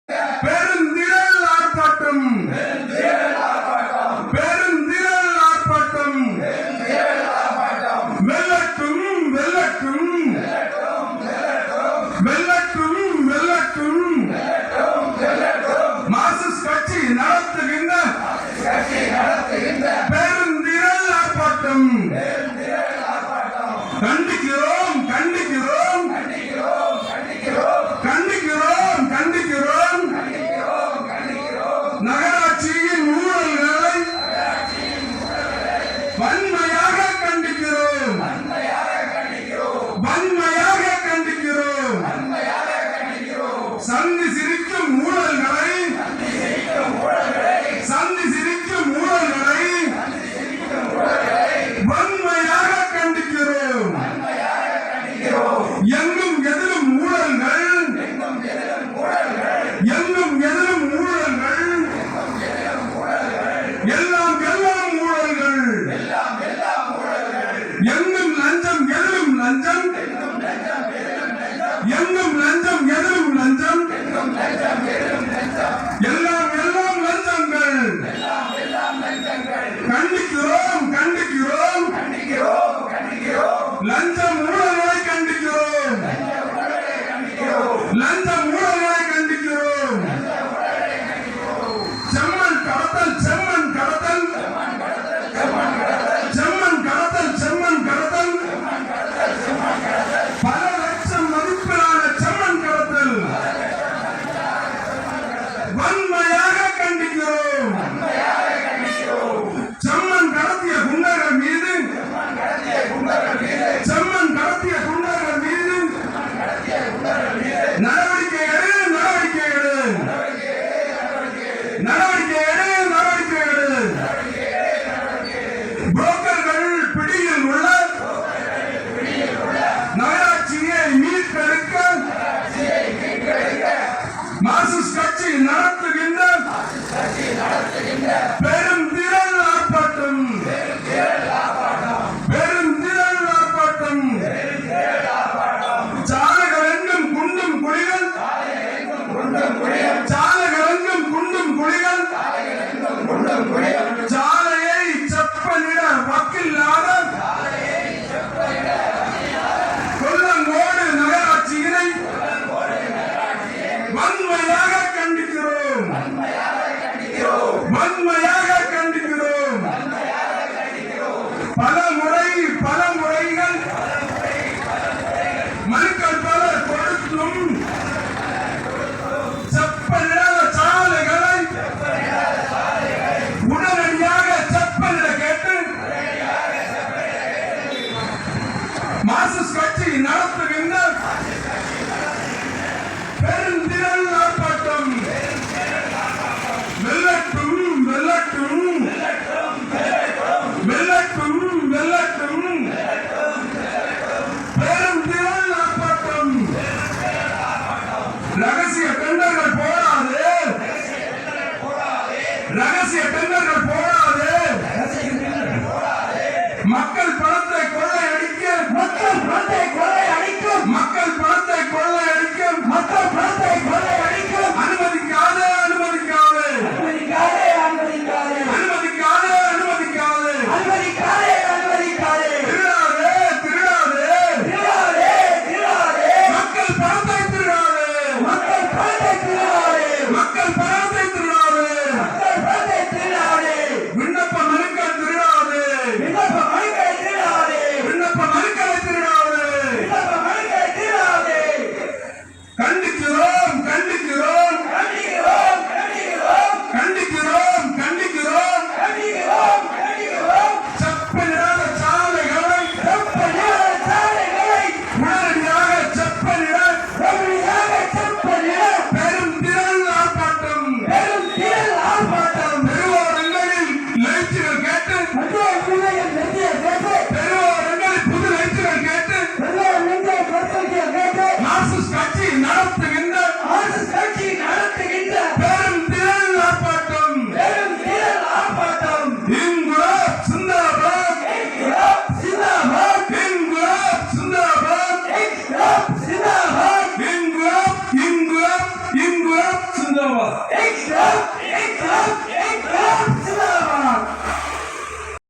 பெருந்திரள் ஆர்ப்பாட்டம் பெருந்திரள் ஆர்ப்பாட்டம் வெல்லட்டும் வெல்லட்டும் வெல்லட்டும் வெல்லட்டும் மார்க்சிஸ்ட் கட்சி நடத்துகின்ற பெருந்திரள் ஆர்ப்பாட்டம் கண்டிக்கிறோம் கண்டிக்கிறோம் கண்டிக்கிறோம் கண்டிக்கிறோம் நகராட்சியின் ஊழல்களை வன்மையாக கண்டிக்கிறோம் வன்மையாக கண்டிக்கிறோம் சந்தி சிரிக்கும் ஊழல்களை சந்தி சிரிக்கும் ஊழல்களை வன்மையாக கண்டிக்கிறோம் எங்கும் எதிரும் ஊழல்கள் எங்கும் எதிரும் ஊழல்கள் எல்லாம் எல்லாம் ஊழல்கள் எங்கும் லஞ்சம் எதிரும் லஞ்சம் எங்கும் லஞ்சம் எதிரும் லஞ்சம் எல்லாம் எல்லாம் லஞ்சங்கள் கண்டிக்கிறோம் கண்டிக்கிறோம் லஞ்சம் ஊழல்களை கண்டிக்கிறோம் லஞ்சம் ஊழல்களை கண்டிக்கிறோம் செம்மண் கடத்தல் செம்மண் கடத்தல் செம்மண் கடத்தல் செம்மண் கடத்தல் பல லட்சம் மதிப்பிலான செம்மண் கடத்தல் வன்மையாக கண்டிக்கிறோம் செம்மண் கடத்திய குண்டர்கள் மீது செம்மண் கடத்திய குண்டர்கள் மீது நடவடிக்கை எடு நடவடிக்கை எடு நடவடிக்கை எடு நடவடிக்கை எடு புரோக்கர்கள் பிடியில் உள்ள நகராட்சியை மீட்டெடுக்க மார்க்சிஸ்ட் கட்சி நடத்துகின்ற பெருந்திரள் ஆர்ப்பாட்டம் பெருந்திரள் ஆர்ப்பாட்டம் சாலைகளெங்கும் குண்டும் குழிகள் சாலைகளெங்கும் குண்டும் குழிகள் சாலையை செப்பனிட வக்கில்லாத கொல்லங்கோடு நகராட்சியினை வன்மையாக ஜிந்தாபாத். இன்க்லாப் இன்க்லாப்